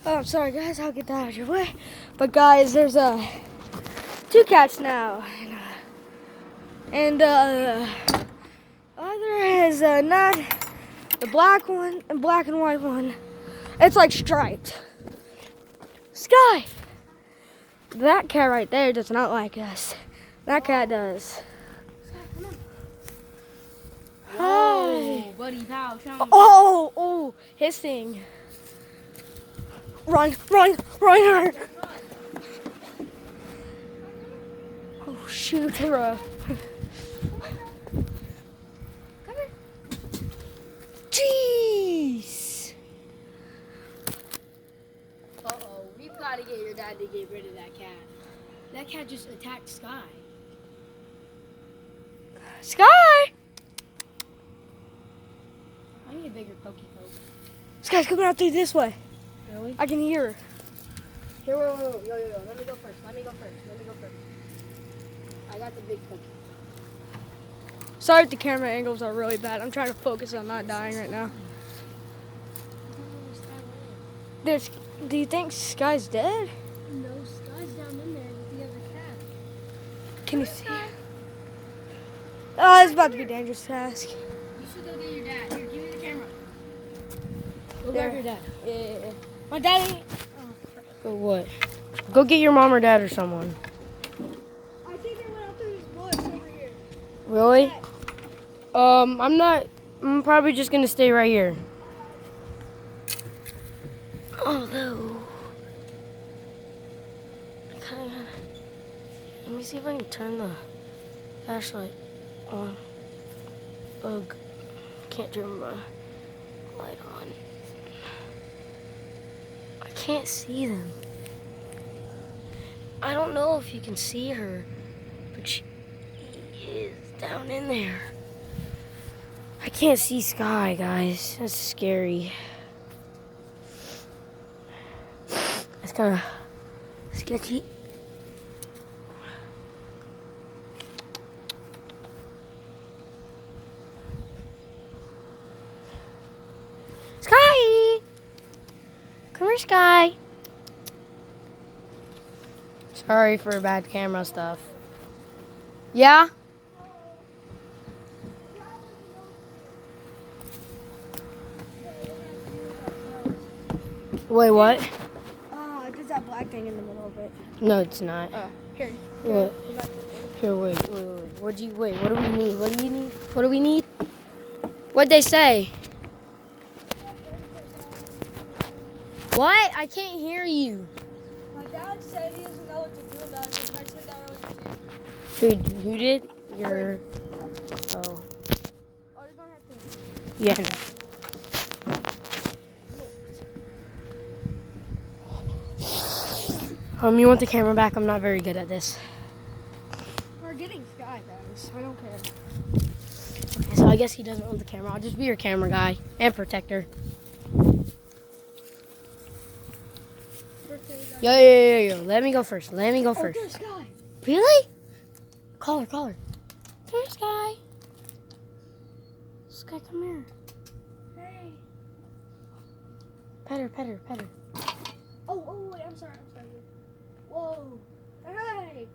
Oh, I'm sorry, guys. I'll get that out of your way. But guys, there's two cats now, and other is not the black one and black and white one. It's like striped. Sky. That cat right there does not like us. That cat does. Whoa, buddy, pal, Oh, hissing. Run. Oh, shoot, bro. Come here. Jeez. Uh-oh, we've got to get your dad to get rid of that cat. That cat just attacked Sky. Sky. I need a bigger pokey poke. Sky's coming out through this way. Really? I can hear her. Here, wait. Yo. Let me go first. I got the big pokey. Sorry if the camera angles are really bad. I'm trying to focus on not dying right now. Do you think Sky's dead? No, Sky's down in there with the other cat. Can you see? Oh, it's about to be a dangerous task. You should go get your dad. Here, give me the camera. Go There. grab your dad. Yeah. My daddy. Go what? Go get your mom or dad or someone. I think they went out through this bush over here. Really? I'm probably just gonna stay right here. Although, let me see if I can turn the flashlight on. Ugh, can't turn my light on. I can't see them. I don't know if you can see her, but she is down in there. I can't see Sky, guys. That's scary. It's kind of sketchy. Sky! Come here, Sky. Sorry for bad camera stuff. Yeah? Wait, what? There's that black thing in the middle of it. No, it's not. Here. What? Here, wait. What do we need? What do we need? What'd they say? What? I can't hear you. My dad said he doesn't know what to do about it. I said that Who did? Your... Oh. Oh, you're gonna have to. Yeah. No. You want the camera back? I'm not very good at this. We're getting Sky, guys. I don't care. Okay, so I guess he doesn't want the camera. I'll just be your camera guy and protector. Yo. Let me go first. Oh, there's Sky. Really? Call her. Come here, Sky. Sky, come here. Hey. Pet her. Oh, wait, I'm sorry. Whoa. Hey.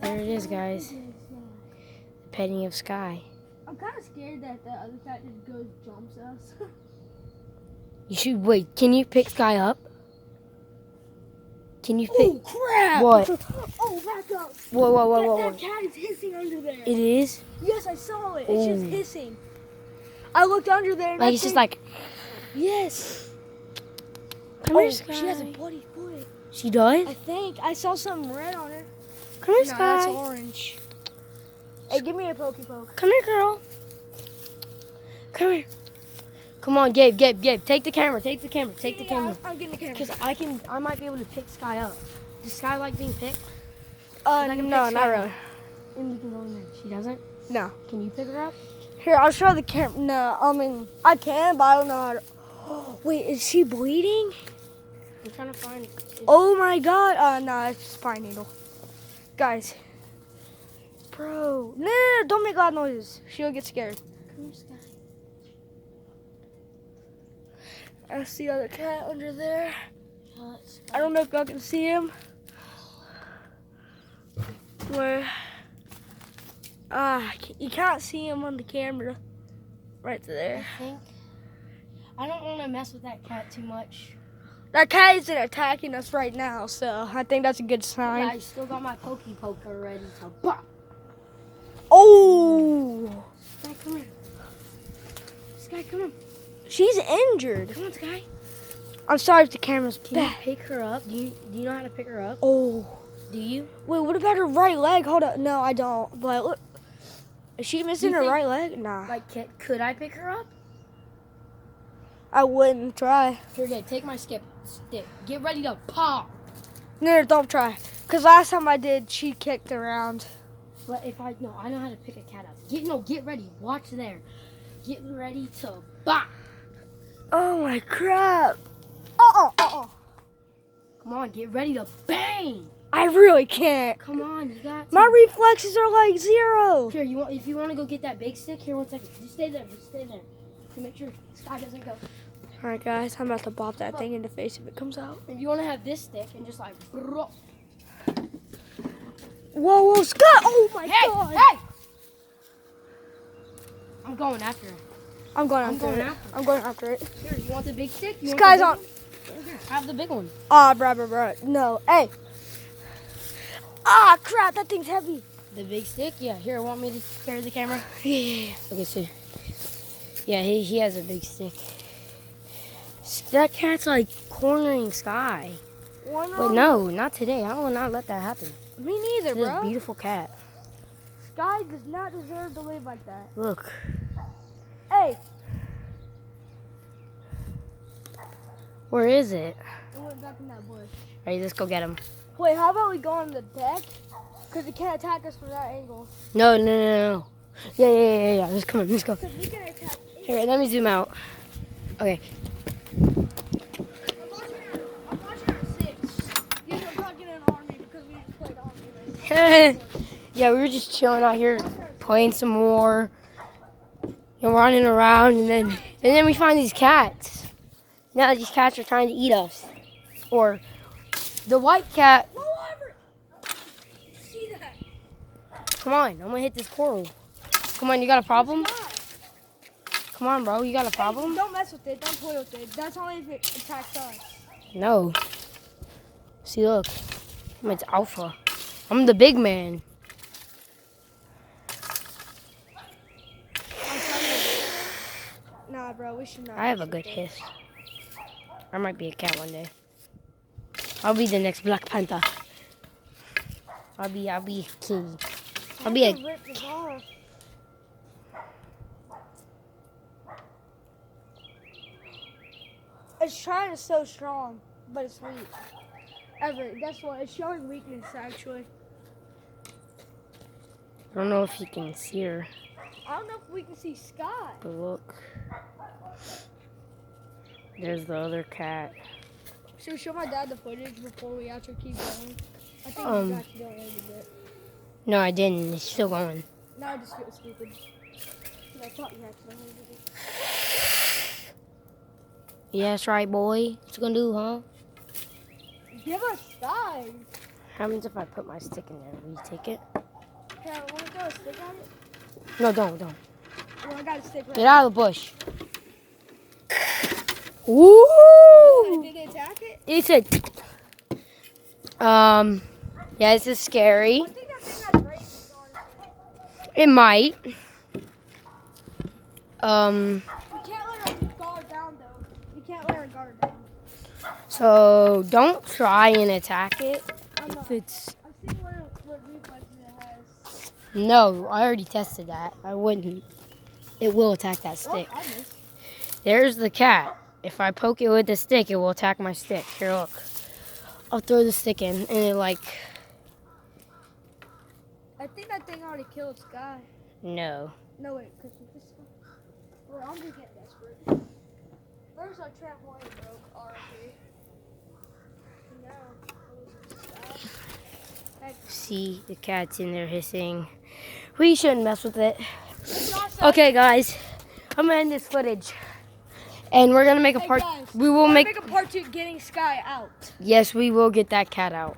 There it is, guys. The petting of Sky. I'm kind of scared that the other cat just jumps us. You should wait. Can you pick Sky up? Can you pick? Oh, crap. What? Oh, back up. Whoa. That cat is hissing under there. It is? Yes, I saw it. Ooh. It's just hissing. I looked under there. And Like, it's just like, Yes. come here, Sky. She has a bloody foot. She does? I think. I saw something red on her. Come here, No, Sky. that's orange. Hey, give me a pokey poke. Come here, girl. Come here. Come on, Gabe. Take the camera. Take the camera. I'm getting the camera. Because I might be able to pick Sky up. Does Sky like being picked? No, pick not Sky really. And we can go in there. She doesn't? No. Can you pick her up? Here, I'll show the camera. No, I mean, I can, but I don't know how to. Wait, is she bleeding? I'm trying to find. Oh my god. No, it's just pine needle. Guys. Bro. No, don't make loud noises. She'll get scared. Come here, Sky. I see the other cat under there. Let's I don't know if y'all can see him. Where? You can't see him on the camera. Right there. I think. I don't want to mess with that cat too much. That cat isn't attacking us right now, so I think that's a good Yeah, sign. I still got my pokey poker ready to pop. Oh! Sky, come here. Sky, come on. She's injured. Come on, Sky. I'm sorry if the camera's Can you bad. pick her up? Do you know how to pick her up? Oh. Do you? Wait, what about her right leg? Hold up. No, I don't. But look. Is she missing her think- right leg? Nah. Like, could I pick her up? I wouldn't try. Here, Dad, take my stick. Get ready to pop. No, don't try. Because last time I did, she kicked around. But if I know how to pick a cat up. Get ready. Watch there. Get ready to pop. Oh my crap. Come on, get ready to bang. I really can't. Come on, you got to. My reflexes are like 0. Here, if you want to go get that big stick, here, 1 second. Just stay there. To make sure Sky doesn't go. Alright guys, I'm about to bop that thing in the face if it comes out. If you want to have this stick and just like, bro. Whoa, Scott! Oh my god! Hey! I'm going after it. I'm going after it. Here, you want the big stick? You Sky's want on. the big one? Here, have the big one. Bruh. No. Hey. Crap, that thing's heavy. The big stick? Yeah. Here, want me to carry the camera? Yeah. Okay, see. Yeah, he has a big stick. That cat's like cornering Sky. Why not? But no, not today. I will not let that happen. Me neither, This bro. beautiful cat. Sky does not deserve to live like that. Look. Hey. Where is it? It went back in that bush. Alright, let's go get him. Wait, how about we go on the deck? Because it can't attack us from that angle. No. Yeah. Let's come on, let's go. Because we can attack. Here, let me zoom out. Okay. I'm watching our 6. You know, not getting an army because we just played army. Yeah, we were just chilling out here, playing some more, and running around, and then we find these cats. Now these cats are trying to eat us. Or the white cat. Go over. See that? Come on, I'm gonna hit this coral. Come on, you got a problem? Come on, bro, you got a problem? Don't mess with it. Don't play with it. That's only if it attacks us. No. See, look. It's alpha. I'm the big man. Nah, bro, we should not. I have a good hiss. I might be a cat one day. I'll be the next Black Panther. I'll be king. I'll be a. Rip this off. It's trying to so strong, but it's weak. That's what it's showing weakness actually. I don't know if you can see her, I don't know if we can see Sky. but look. There's the other cat. Should we show my dad the footage before we actually keep going? I think Um, we actually don't edit it. No, I didn't. It's still going. Now I just feel stupid. I thought you accidentally did it. Yeah, that's right, boy. What you gonna do, huh? Give us Sky. Happens if I put my stick in there. Will you take it? Okay, I want to throw a stick on it. No, don't. Well, I got a stick right Get out of the bush. now. Ooh! Did it attack it? It said, yeah, this is scary. I think that thing has rabies on it. It might. We can't let our guard down, though. We can't let our guard down. So don't try and attack it. I'm not. If it's I've seen what reflexes it has. no, I already tested that. I wouldn't. It will attack that stick. Oh, I missed. There's the cat. If I poke it with the stick, it will attack my stick. Here, look. I'll throw the stick in, and it like I think that thing already killed Sky. no. No, wait, because this one. Well, I'm just getting desperate. First, our trampoline broke, RIP. No. See the cat's in there hissing. We shouldn't mess with it. Okay, guys, I'm gonna end this footage, and we're gonna make a part. Hey, guys. We will make. a part 2 getting Sky out. Yes, we will get that cat out.